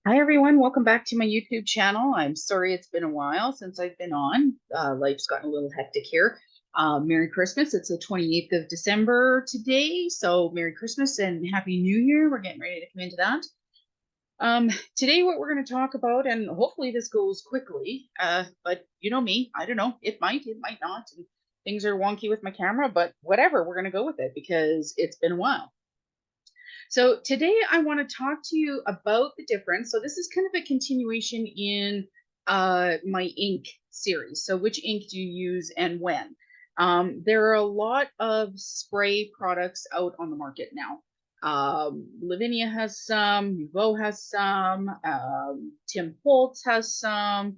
Hi everyone, welcome back to my YouTube channel. I'm sorry it's been a while since I've been on. Life's gotten a little hectic here. Merry Christmas. It's the 28th of December today. So Merry Christmas and Happy New Year. We're getting ready to come into that. Today what we're going to talk about, and hopefully this goes quickly, but you know me, I don't know. It might not. And things are wonky with my camera, but whatever, we're going to go with it because it's been a while. So today I want to talk to you about the difference. So this is kind of a continuation in my ink series. So which ink do you use and when? There are a lot of spray products out on the market now. Lavinia has some, Nouveau has some, Tim Holtz has some.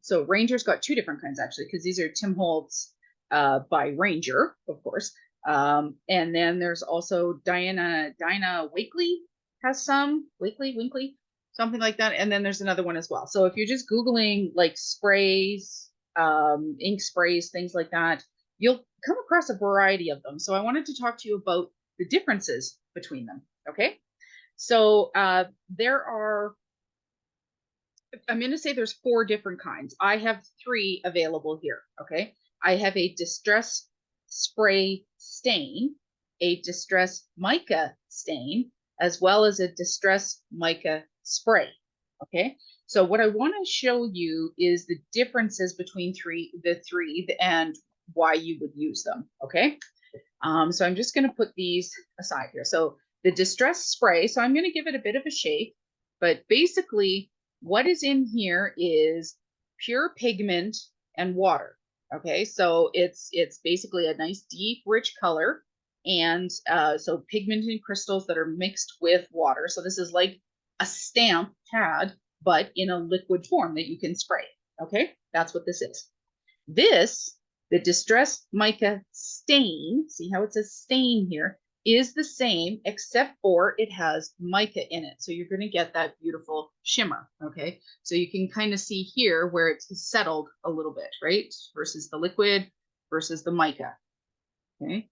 So Ranger's got two different kinds actually, because these are Tim Holtz by Ranger, of course. And then there's also Dinah Wakely has some, Winkley, something like that. And then there's another one as well. So if you're just Googling like sprays, ink sprays, things like that, you'll come across a variety of them. So I wanted to talk to you about the differences between them. Okay. So there are, I'm going to say there's four different kinds. I have three available here. Okay. I have a distress spray stain, a distress mica stain, as well as a distress mica spray. Okay. So what I want to show you is the differences between the three and why you would use them. Okay. So I'm just going to put these aside here. So the distress spray, so I'm going to give it a bit of a shake, but basically what is in here is pure pigment and water. Okay, so it's basically a nice deep rich color, and so pigment and crystals that are mixed with water. So this is like a stamp pad, but in a liquid form that you can spray. Okay, that's what this is. This, the distress mica stain, see how it says stain here, is the same except for it has mica in it. So you're going to get that beautiful shimmer. Okay. So you can kind of see here where it's settled a little bit, right? Versus the liquid versus the mica. Okay.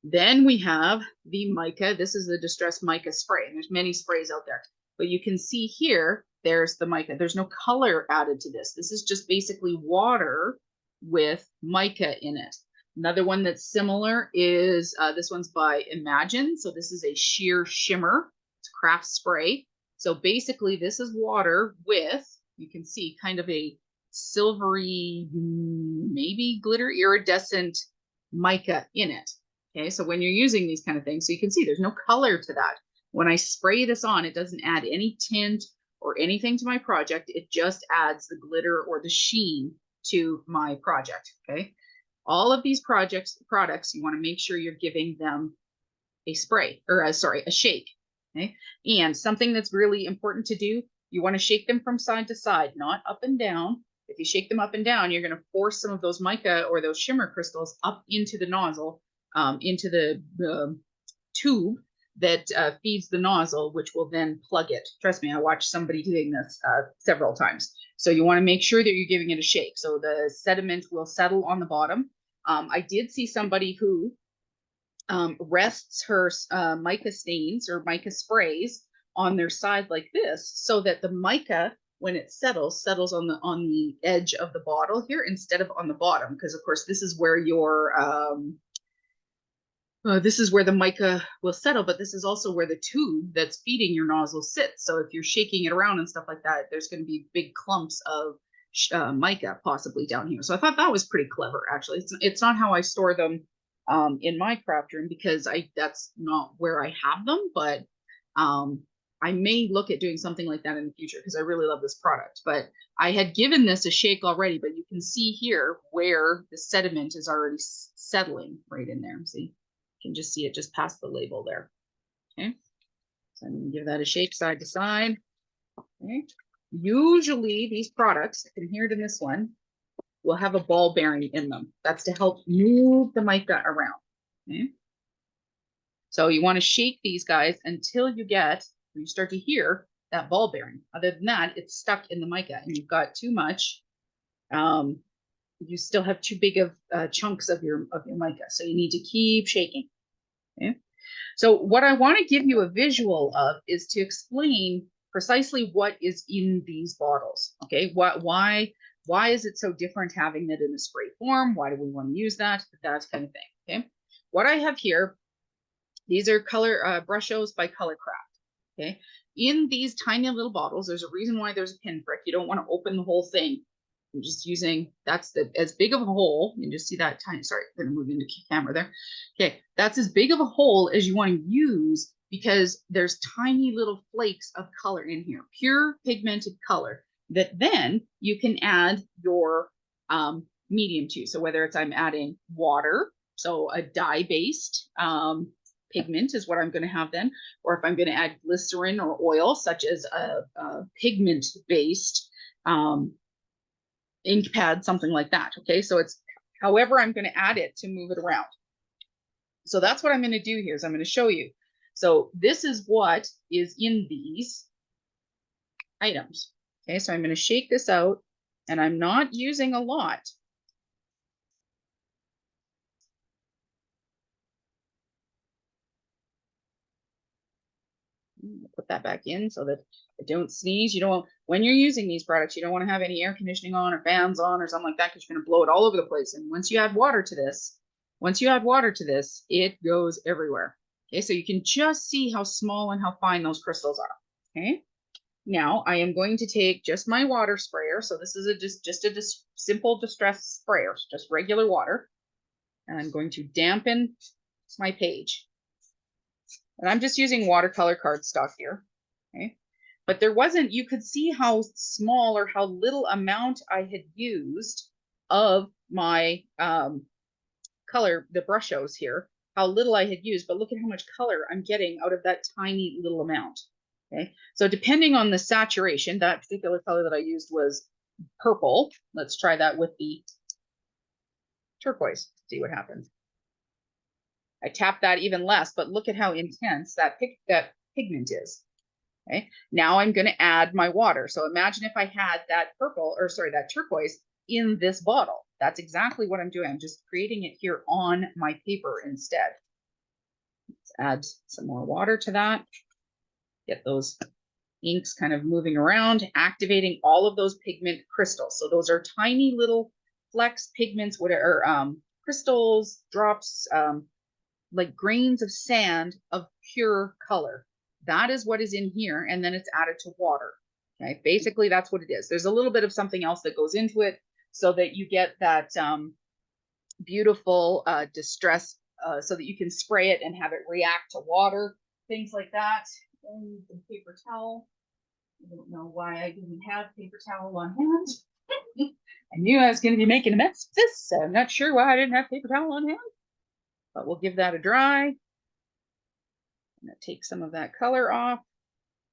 Then we have the mica. This is the distress mica spray. And there's many sprays out there. But you can see here, there's the mica. There's no color added to this. This is just basically water with mica in it. Another one that's similar is this one's by Imagine. So this is a sheer shimmer. It's craft spray. So basically this is water with, you can see kind of a silvery, maybe glitter iridescent mica in it. Okay, so when you're using these kind of things, so you can see there's no color to that. When I spray this on, it doesn't add any tint or anything to my project. It just adds the glitter or the sheen to my project. Okay, all of these products, you want to make sure you're giving them a spray or sorry, a shake. Okay, and something that's really important to do, you want to shake them from side to side, not up and down. If you shake them up and down, you're going to force some of those mica or those shimmer crystals up into the nozzle, into the tube that feeds the nozzle, which will then plug it. Trust me, I watched somebody doing this several times. So you want to make sure that you're giving it a shake. So the sediment will settle on the bottom. I did see somebody who rests her mica stains or mica sprays on their side like this, so that the mica, when it settles on the edge of the bottle here instead of on the bottom, because of course this is where your this is where the mica will settle, but this is also where the tube that's feeding your nozzle sits. So if you're shaking it around and stuff like that, there's going to be big clumps of mica possibly down here. So I thought that was pretty clever, actually. It's not how I store them in my craft room because that's not where I have them, but I may look at doing something like that in the future because I really love this product. But I had given this a shake already, but you can see here where the sediment is already settling right in there. See? You can just see it just past the label there. Okay, so I'm going to give that a shake side to side. Okay, usually these products, I can hear it in this one, will have a ball bearing in them. That's to help move the mica around. Okay, so you want to shake these guys until you start to hear that ball bearing. Other than that, it's stuck in the mica and you've got too much. You still have too big of chunks of your mica, so you need to keep shaking. Okay. So what I want to give you a visual of is to explain precisely what is in these bottles. Okay, why is it so different having it in a spray form? Why do we want to use that? That kind of thing. Okay, what I have here, these are color brush-os by Colorcraft. Okay, in these tiny little bottles, there's a reason why there's a pinprick. You don't want to open the whole thing. I'm just using, that's as big of a hole. You can just see that tiny, sorry, I'm gonna move into camera there. Okay, that's as big of a hole as you want to use because there's tiny little flakes of color in here, pure pigmented color that then you can add your medium to. So whether it's I'm adding water, so a dye-based pigment is what I'm going to have then, or if I'm going to add glycerin or oil, such as a pigment-based ink pad, something like that. Okay, so it's however I'm going to add it to move it around. So that's what I'm going to do here is I'm going to show you. So this is what is in these items. Okay, so I'm going to shake this out and I'm not using a lot. Put that back in so that I don't sneeze. You don't, when you're using these products, you don't want to have any air conditioning on or fans on or something like that because you're going to blow it all over the place. And once you add water to this, it goes everywhere. Okay, so you can just see how small and how fine those crystals are. Okay, now I am going to take just my water sprayer. So this is just a simple distress sprayer, just regular water. And I'm going to dampen my page. And I'm just using watercolor cardstock here. Okay, but there wasn't, you could see how small or how little amount I had used of my color, the brush-os here, how little I had used, but look at how much color I'm getting out of that tiny little amount. Okay, so depending on the saturation, that particular color that I used was purple. Let's try that with the turquoise, see what happens. I tap that even less, but look at how intense that pigment is. Okay, now I'm going to add my water. So imagine if I had that purple, or sorry, that turquoise in this bottle. That's exactly what I'm doing. I'm just creating it here on my paper instead. Let's add some more water to that. Get those inks kind of moving around, activating all of those pigment crystals. So those are tiny little flecks, pigments, whatever, crystals, drops, like grains of sand of pure color. That is what is in here, and then it's added to water. Okay, basically that's what it is. There's a little bit of something else that goes into it so that you get that beautiful distress, so that you can spray it and have it react to water, things like that. And the paper towel. I don't know why I didn't have paper towel on hand. I knew I was going to be making a mess of this, so I'm not sure why I didn't have paper towel on hand. But we'll give that a dry. I'm going to take some of that color off.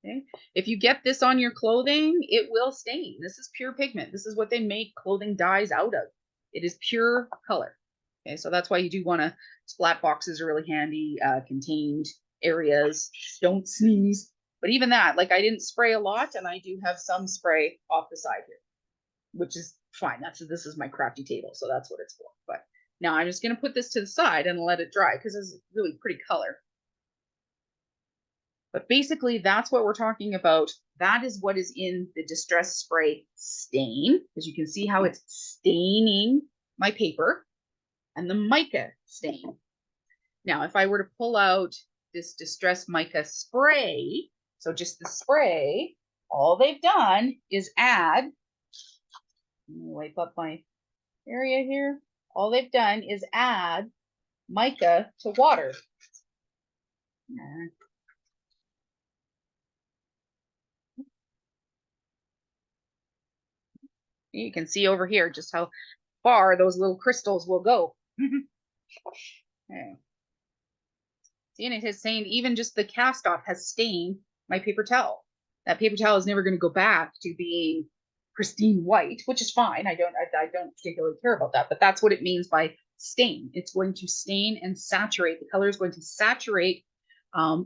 Okay. If you get this on your clothing, it will stain. This is pure pigment. This is what they make clothing dyes out of. It is pure color. Okay, so that's why you do want to, splat boxes are really handy, contained areas, don't sneeze. But even that, like I didn't spray a lot and I do have some spray off the side here, which is fine. This is my crafty table, so that's what it's for. But now I'm just going to put this to the side and let it dry because it's really pretty color. But basically, that's what we're talking about. That is what is in the Distress Spray Stain, because you can see how it's staining my paper, and the Mica Stain. Now, if I were to pull out this Distress Mica Spray, so just the spray, all they've done is add, let me wipe up my area here. All they've done is add mica to water. You can see over here just how far those little crystals will go. Okay. See, and it is saying even just the cast off has stained my paper towel. That paper towel is never going to go back to being pristine white, which is fine. I don't particularly care about that, but that's what it means by stain. It's going to stain and saturate. The color is going to saturate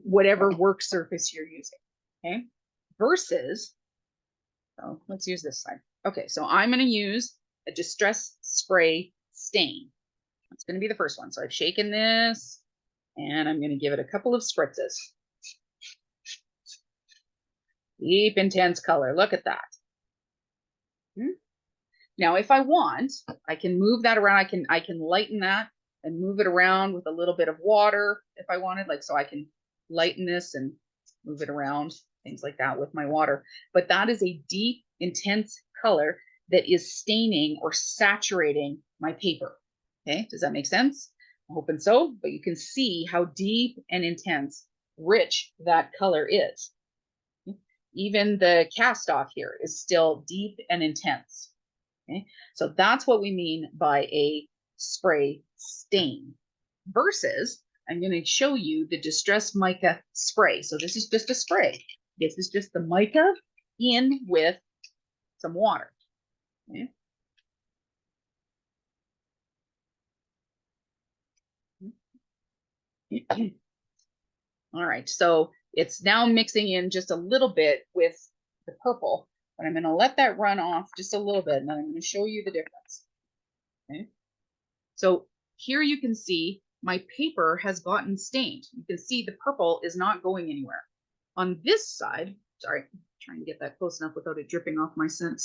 whatever work surface you're using. Okay, versus, so let's use this side. Okay, so I'm going to use a Distress Spray Stain. That's going to be the first one. So I've shaken this and I'm going to give it a couple of spritzes. Deep, intense color. Look at that. Now, if I want, I can move that around. I can lighten that and move it around with a little bit of water if I wanted, like, so I can lighten this and move it around, things like that with my water. But that is a deep, intense color that is staining or saturating my paper. Okay, does that make sense? I'm hoping so, but you can see how deep and intense, rich that color is. Even the cast off here is still deep and intense. Okay, so that's what we mean by a spray stain versus I'm going to show you the distressed mica spray. So this is just a spray. This is just the mica in with some water. Okay. All right, so it's now mixing in just a little bit with the purple, but I'm going to let that run off just a little bit, and then I'm going to show you the difference. Okay. So here you can see my paper has gotten stained. You can see the purple is not going anywhere. On this side, sorry, I'm trying to get that close enough without it dripping off my scent.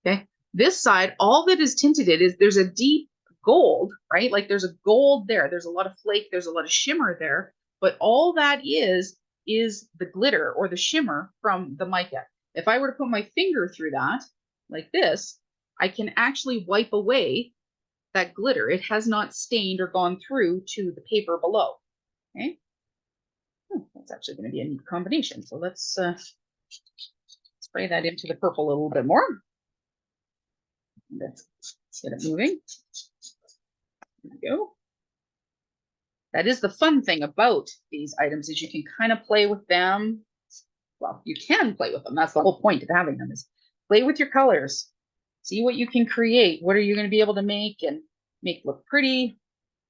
Okay, this side, all that is tinted it is there's a deep gold, right? Like there's a gold there. There's a lot of flake. There's a lot of shimmer there. But all that is the glitter or the shimmer from the mica. If I were to put my finger through that, like this, I can actually wipe away that glitter. It has not stained or gone through to the paper below. Okay, that's actually going to be a neat combination. So let's spray that into the purple a little bit more. Let's get it moving. There we go. That is the fun thing about these items is you can kind of play with them. Well, you can play with them. That's the whole point of having them is play with your colors. See what you can create. What are you going to be able to make and make look pretty?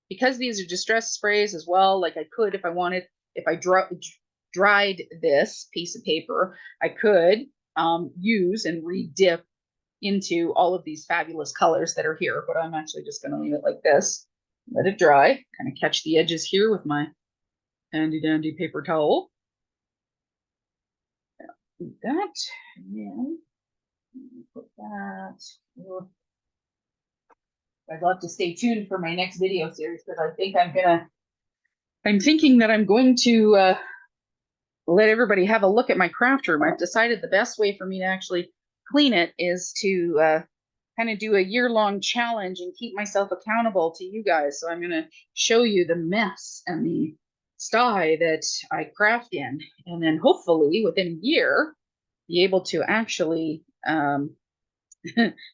Because these are distress sprays as well, like I could, if I wanted, if I dried this piece of paper, I could use and re-dip into all of these fabulous colors that are here, but I'm actually just going to leave it like this. Let it dry, kind of catch the edges here with my handy dandy paper towel. Do that, and put that. I'd love to stay tuned for my next video series because I think I'm thinking that I'm going to let everybody have a look at my craft room. I've decided the best way for me to actually clean it is to kind of do a year-long challenge and keep myself accountable to you guys. So I'm going to show you the mess and the sty that I craft in, and then hopefully within a year be able to actually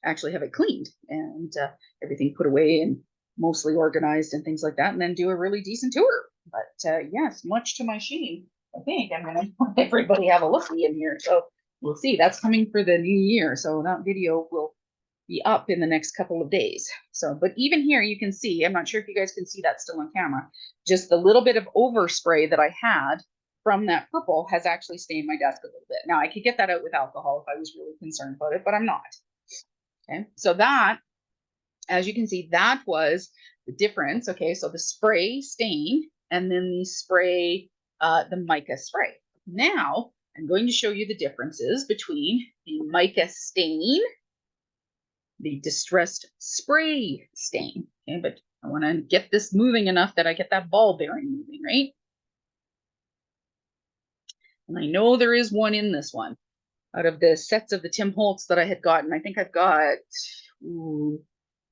actually have it cleaned and everything put away and mostly organized and things like that, and then do a really decent tour. But yes, much to my shame, I think I'm going to let everybody have a look-see in here. So we'll see. That's coming for the new year. So that video will be up in the next couple of days. So, but even here you can see, I'm not sure if you guys can see that still on camera, just the little bit of overspray that I had from that purple has actually stained my desk a little bit. Now I could get that out with alcohol if I was really concerned about it, but I'm not. Okay, so that, as you can see, that was the difference. Okay, so the spray stain and then the spray, the mica spray. Now I'm going to show you the differences between the mica stain, the distressed spray stain. Okay, but I want to get this moving enough that I get that ball bearing moving, right? And I know there is one in this one. Out of the sets of the Tim Holtz that I had gotten, I think I've got, there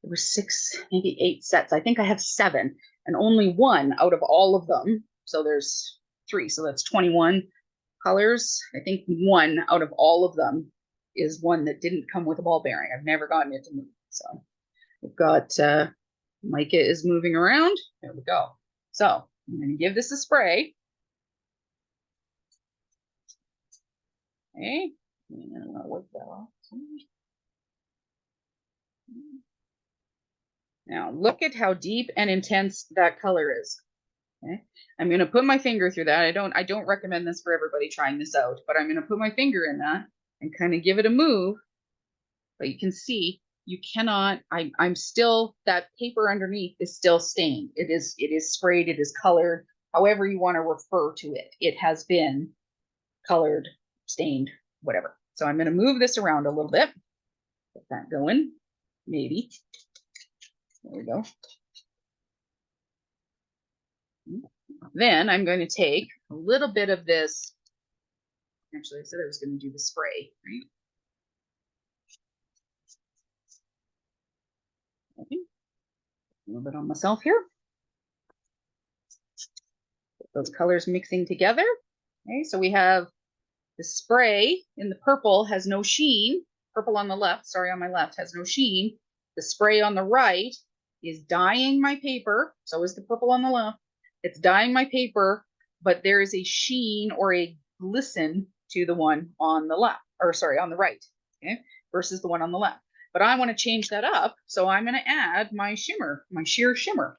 were 6, maybe 8 sets. I think I have 7, and only one out of all of them. So there's 3, so that's 21 colors. I think one out of all of them is one that didn't come with a ball bearing. I've never gotten it to move. So we've got Mica is moving around. There we go. So I'm going to give this a spray. Okay. And I'll wipe that off. Now look at how deep and intense that color is. Okay. I'm going to put my finger through that. I don't recommend this for everybody trying this out, but I'm going to put my finger in that and kind of give it a move. But you can see you cannot, I'm still, that paper underneath is still stained. It is sprayed, it is colored, however you want to refer to it. It has been colored, stained, whatever. So I'm going to move this around a little bit. Get that going, maybe. There we go. Then I'm going to take a little bit of this. Actually, I said I was going to do the spray, right? Okay. A little bit on myself here. Get those colors mixing together. Okay, so we have the spray in the purple has no sheen. Purple on the left, sorry, on my left has no sheen. The spray on the right is dyeing my paper. So is the purple on the left. It's dyeing my paper, but there is a sheen or a glisten to the one on the left, or sorry, on the right, okay, versus the one on the left. But I want to change that up, so I'm going to add my shimmer, my sheer shimmer.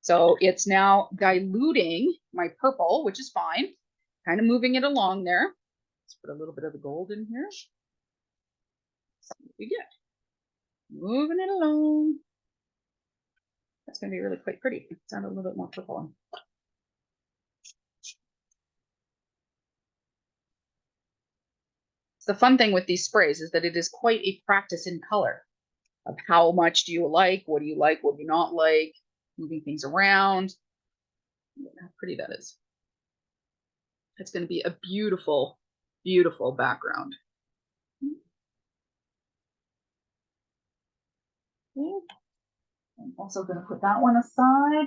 So it's now diluting my purple, which is fine. Kind of moving it along there. Let's put a little bit of the gold in here. See what we get. Moving it along. That's going to be really quite pretty. Let's add a little bit more purple on. The fun thing with these sprays is that it is quite a practice in color of how much do you like, what do you not like, moving things around. Look how pretty that is. It's going to be a beautiful, beautiful background. Okay. I'm also going to put that one aside.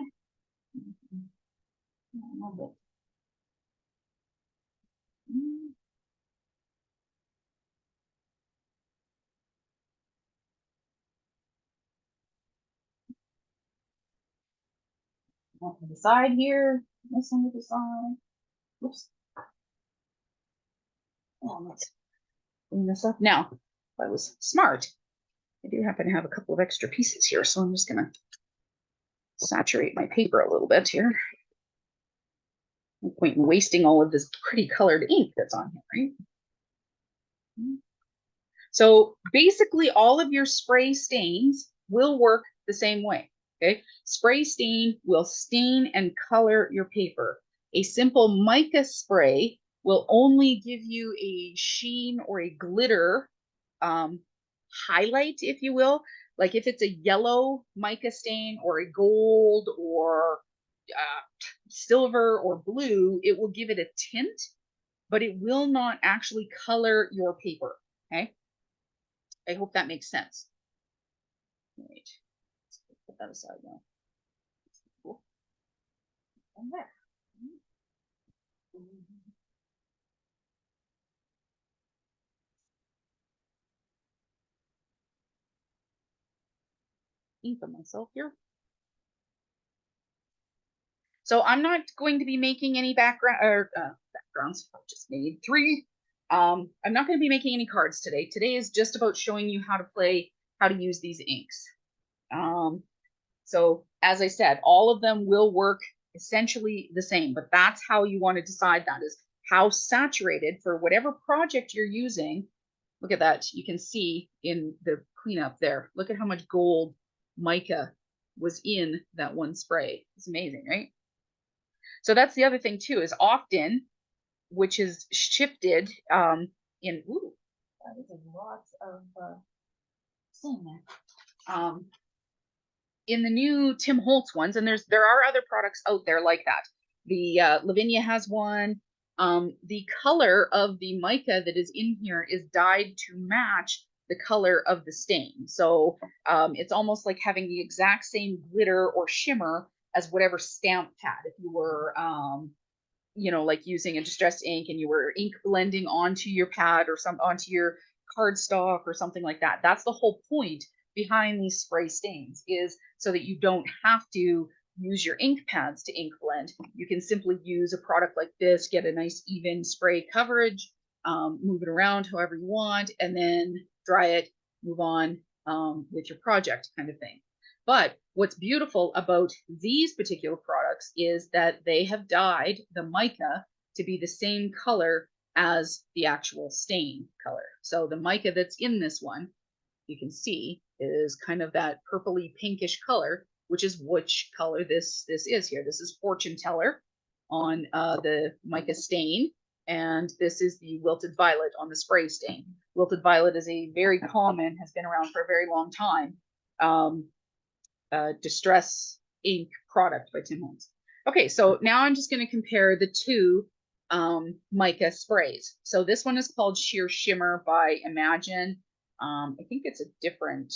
Off to the side here, this one to the side. Whoops. Oh, let's clean this up. Now, if I was smart, I do happen to have a couple of extra pieces here, so I'm just gonna saturate my paper a little bit here. No point in wasting all of this pretty colored ink that's on here, right? So basically all of your spray stains will work the same way, okay? Spray stain will stain and color your paper. A simple mica spray will only give you a sheen or a glitter highlight, if you will. Like if it's a yellow mica stain or a gold or silver or blue, it will give it a tint, but it will not actually color your paper, okay? I hope that makes sense. All right, let's put that aside now. Cool. And there. Ink on myself here. So I'm not going to be making any backgrounds. I just made 3. I'm not going to be making any cards today. Today is just about showing you how to use these inks. So as I said, all of them will work essentially the same, but that's how you want to decide that is how saturated for whatever project you're using. Look at that. You can see in the cleanup there. Look at how much gold mica was in that one spray. It's amazing, right? So that's the other thing too, is often, which is shifted in, ooh, that is lots of stain there. In the new Tim Holtz ones, and there are other products out there like that. The Lavinia has one. The color of the mica that is in here is dyed to match the color of the stain. So it's almost like having the exact same glitter or shimmer as whatever stamp pad. If you were, you know, like using a distressed ink and you were ink blending onto your pad or onto your cardstock or something like that. That's the whole point behind these spray stains, is so that you don't have to use your ink pads to ink blend. You can simply use a product like this, get a nice even spray coverage, move it around however you want, and then dry it, move on with your project kind of thing. But what's beautiful about these particular products is that they have dyed the mica to be the same color as the actual stain color. So the mica that's in this one, you can see, is kind of that purpley pinkish color, which is which color this is here. This is Fortune Teller. on the mica stain, and this is the wilted violet on the spray stain. Wilted violet is a very common, has been around for a very long time, distress ink product by Tim Holmes. Okay, so now I'm just going to compare the two mica sprays. So this one is called Sheer Shimmer by Imagine. I think it's a different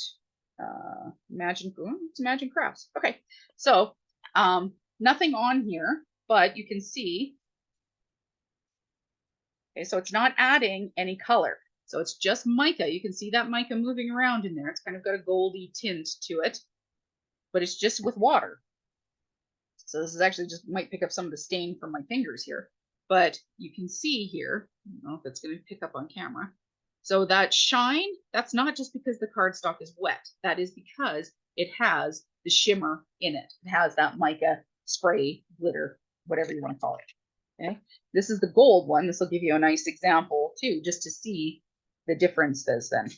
Imagine, it's Imagine Crafts. Okay, so nothing on here, but you can see, okay, so it's not adding any color. So it's just mica. You can see that mica moving around in there. It's kind of got a goldy tint to it, but it's just with water. So this is actually just might pick up some of the stain from my fingers here, but you can see here, I don't know if it's going to pick up on camera. So that shine, that's not just because the cardstock is wet. That is because it has the shimmer in it. It has that mica spray, glitter, whatever you want to call it. Okay. This is the gold one. This will give you a nice example too, just to see the differences then.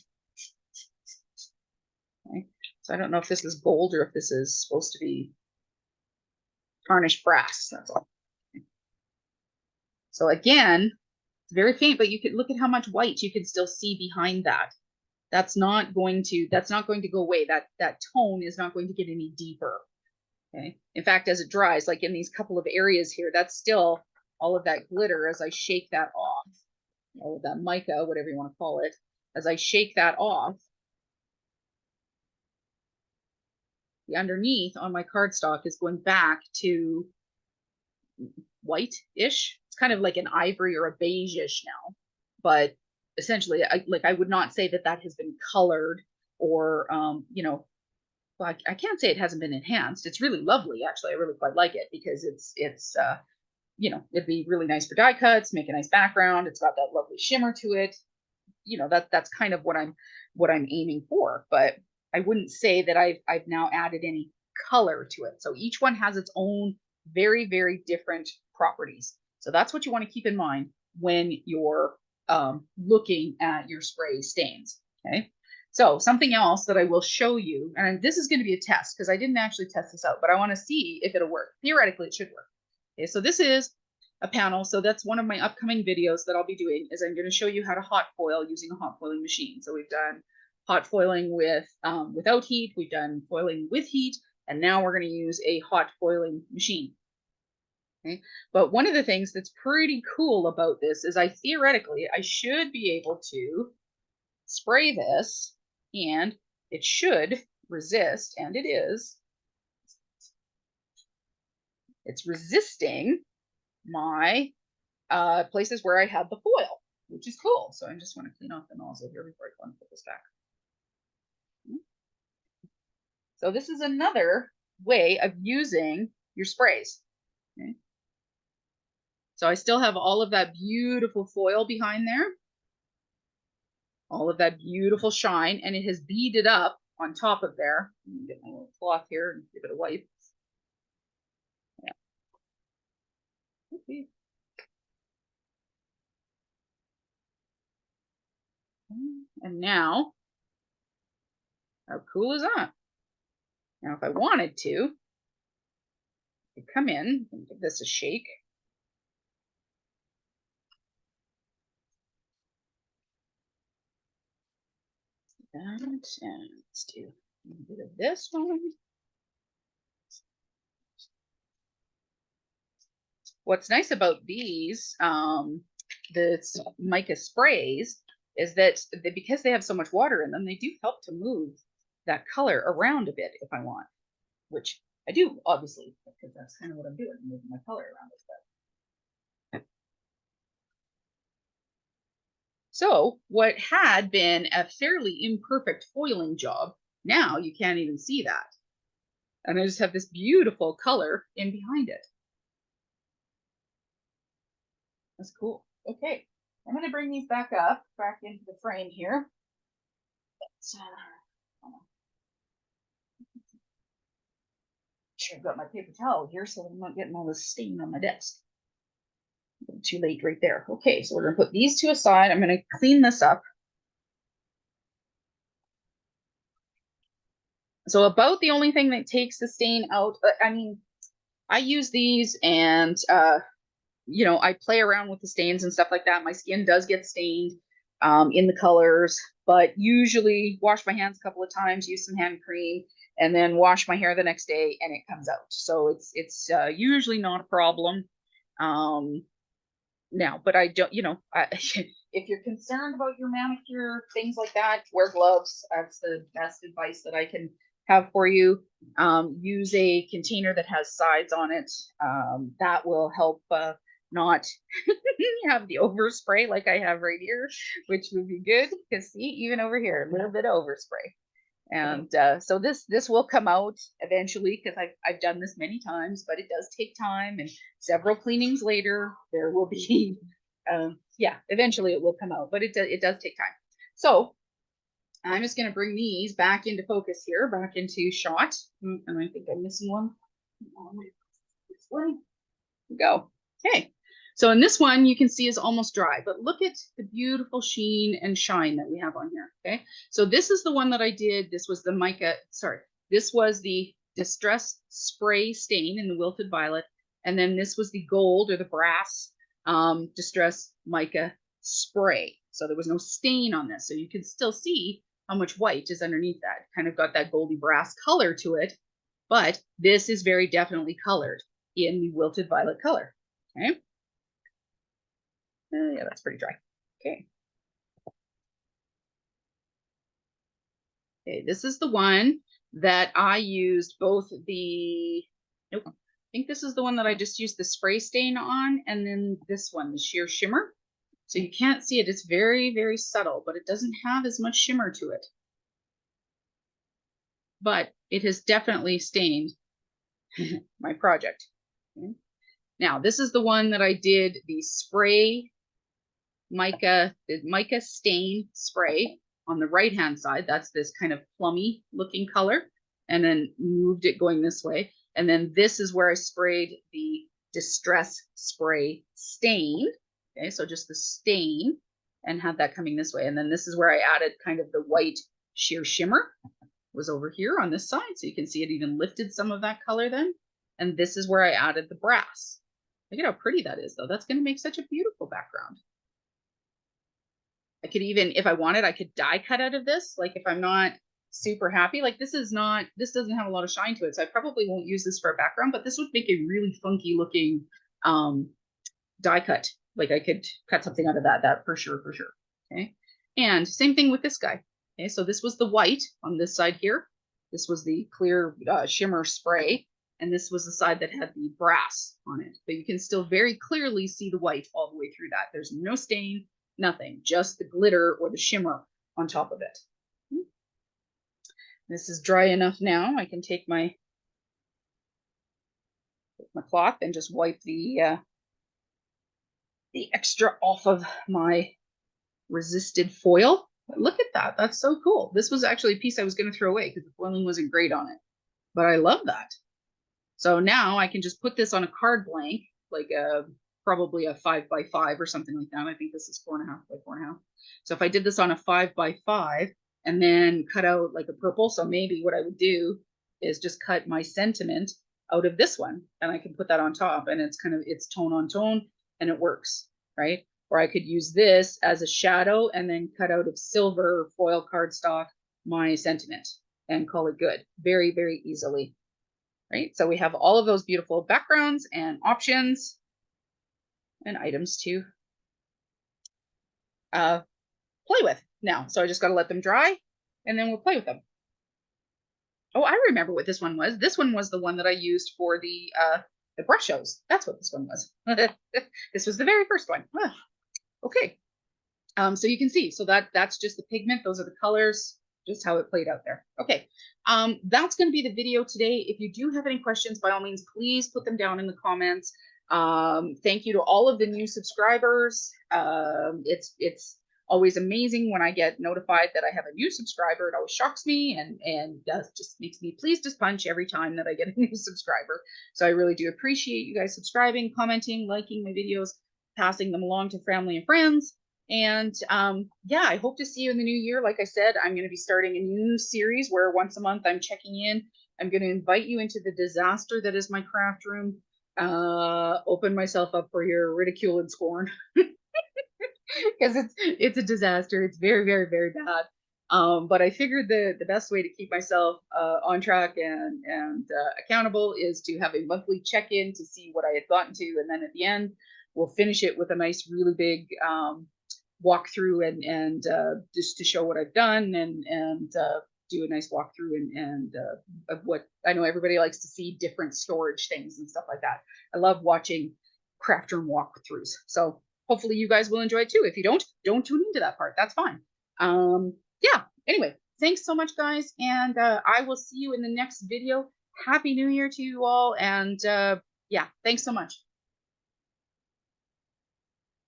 Okay. So I don't know if this is gold or if this is supposed to be tarnished brass. That's all. So again, it's very faint, but you can look at how much white you can still see behind that. That's not going to go away. That tone is not going to get any deeper. Okay. In fact, as it dries, like in these couple of areas here, that's still all of that glitter. As I shake that off, all of that mica, whatever you want to call it, as I shake that off, the underneath on my cardstock is going back to white-ish. It's kind of like an ivory or a beige-ish now, but essentially, I would not say that that has been colored or, you know, well, I can't say it hasn't been enhanced. It's really lovely, actually. I really quite like it because it's you know, it'd be really nice for die cuts, make a nice background. It's got that lovely shimmer to it. You know, that's kind of what I'm aiming for. But I wouldn't say that I've now added any color to it. So each one has its own very, very different properties. So that's what you want to keep in mind when you're looking at your spray stains. Okay. So something else that I will show you, and this is going to be a test because I didn't actually test this out, but I want to see if it'll work. Theoretically, it should work. Okay, so this is a panel. So that's one of my upcoming videos that I'll be doing is I'm going to show you how to hot foil using a hot foiling machine. So we've done hot foiling with without heat, we've done foiling with heat, and now we're going to use a hot foiling machine. Okay. But one of the things that's pretty cool about this is I should be able to spray this and it should resist, and it is. It's resisting my places where I had the foil, which is cool. So I just want to clean off the nozzle here before I go and put this back. So this is another way of using your sprays. Okay. So I still have all of that beautiful foil behind there, all of that beautiful shine, and it has beaded up on top of there. Let me get my little cloth here and give it a wipe. Yeah. Okay. And now, how cool is that? Now, if I wanted to, I could come in and give this a shake. That, and let's do a bit of this one. What's nice about these, the mica sprays, is that because they have so much water in them, they do help to move that color around a bit if I want, which I do, obviously, because that's kind of what I'm doing, moving my color around a bit. So what had been a fairly imperfect foiling job, now you can't even see that. And I just have this beautiful color in behind it. That's cool. Okay, I'm going to bring these back into the frame here. Let's, sure I've got my paper towel here so I'm not getting all this stain on my desk. Too late right there. Okay, so we're going to put these two aside. I'm going to clean this up. So about the only thing that takes the stain out, I mean, I use these and you know, I play around with the stains and stuff like that. My skin does get stained in the colors, but usually wash my hands a couple of times, use some hand cream, and then wash my hair the next day, and it comes out. So it's usually not a problem. Um, now, but I don't, you know, if you're concerned about your manicure, things like that, wear gloves. That's the best advice that I can have for you. Use a container that has sides on it. That will help not have the overspray like I have right here, which would be good because see, even over here, a little bit of overspray. And so this will come out eventually because I've done this many times, but it does take time, and several cleanings later there will be yeah, eventually it will come out, but it does take time. So I'm just going to bring these back into focus here, back into shot. And I think I'm missing one. This one. Go. Okay. So in this one, you can see is almost dry, but look at the beautiful sheen and shine that we have on here. Okay. So this is the one that I did. This was the Mica, sorry, this was the Distress Spray Stain in the Wilted Violet. And then this was the gold or the brass Distress Mica Spray. So there was no stain on this. So you can still see how much white is underneath that. Kind of got that goldy brass color to it, but this is very definitely colored in the Wilted Violet color. Okay. Yeah, that's pretty dry. Okay. Okay, this is the one that I used both the, nope, I think this is the one that I just used the spray stain on, and then this one, the sheer shimmer. So you can't see it. It's very, very subtle, but it doesn't have as much shimmer to it. But it has definitely stained my project. Okay. Now, this is the one that I did the spray Mica, the Mica Stain spray on the right hand side. That's this kind of plummy looking color, and then moved it going this way. And then this is where I sprayed the Distress Spray Stain. Okay, so just the stain, and had that coming this way. And then this is where I added kind of the white sheer shimmer, was over here on this side. So you can see it even lifted some of that color then. And this is where I added the brass. Look at how pretty that is though. That's going to make such a beautiful background. I could even, if I wanted, I could die cut out of this. Like if I'm not super happy, like this doesn't have a lot of shine to it. So I probably won't use this for a background, but this would make a really funky looking die cut. Like I could cut something out of that for sure. Okay. And same thing with this guy. Okay. So this was the white on this side here. This was the clear shimmer spray. And this was the side that had the brass on it. But you can still very clearly see the white all the way through that. There's no stain, nothing, just the glitter or the shimmer on top of it. This is dry enough now. I can take my cloth and just wipe the extra off of my resisted foil. But look at that. That's so cool. This was actually a piece I was going to throw away because the foiling wasn't great on it. But I love that. So now I can just put this on a card blank, like probably a 5x5 or something like that. I think this is 4.5 by 4.5. So if I did this on a 5x5 and then cut out like a purple, so maybe what I would do is just cut my sentiment out of this one, and I can put that on top, and it's kind of, it's tone on tone, and it works, right? Or I could use this as a shadow and then cut out of silver foil cardstock my sentiment and call it good very, very easily. Right, so we have all of those beautiful backgrounds and options and items to play with now. So I just got to let them dry and then we'll play with them. Oh, I remember what this one was. This one was the one that I used for the brush shows. That's what this one was. This was the very first one. Ah, okay. So you can see, so that's just the pigment. Those are the colors, just how it played out there. Okay. That's going to be the video today. If you do have any questions, by all means, please put them down in the comments. Thank you to all of the new subscribers. It's always amazing when I get notified that I have a new subscriber. It always shocks me and just makes me pleased as punch every time that I get a new subscriber. So I really do appreciate you guys subscribing, commenting, liking my videos, passing them along to family and friends. And yeah, I hope to see you in the new year. Like I said, I'm going to be starting a new series where once a month I'm checking in I'm going to invite you into the disaster that is my craft room. Open myself up for your ridicule and scorn because it's a disaster. It's very, very, very bad. But I figured the best way to keep myself on track and accountable is to have a monthly check-in to see what I had gotten to, and then at the end we'll finish it with a nice, really big walkthrough and just to show what I've done and do a nice walkthrough and of what I know everybody likes to see, different storage things and stuff like that. I love watching craft room walkthroughs. So hopefully you guys will enjoy it too. If you don't tune into that part. That's fine. Yeah. Anyway, thanks so much, guys, and I will see you in the next video. Happy New Year to you all, and yeah, thanks so much.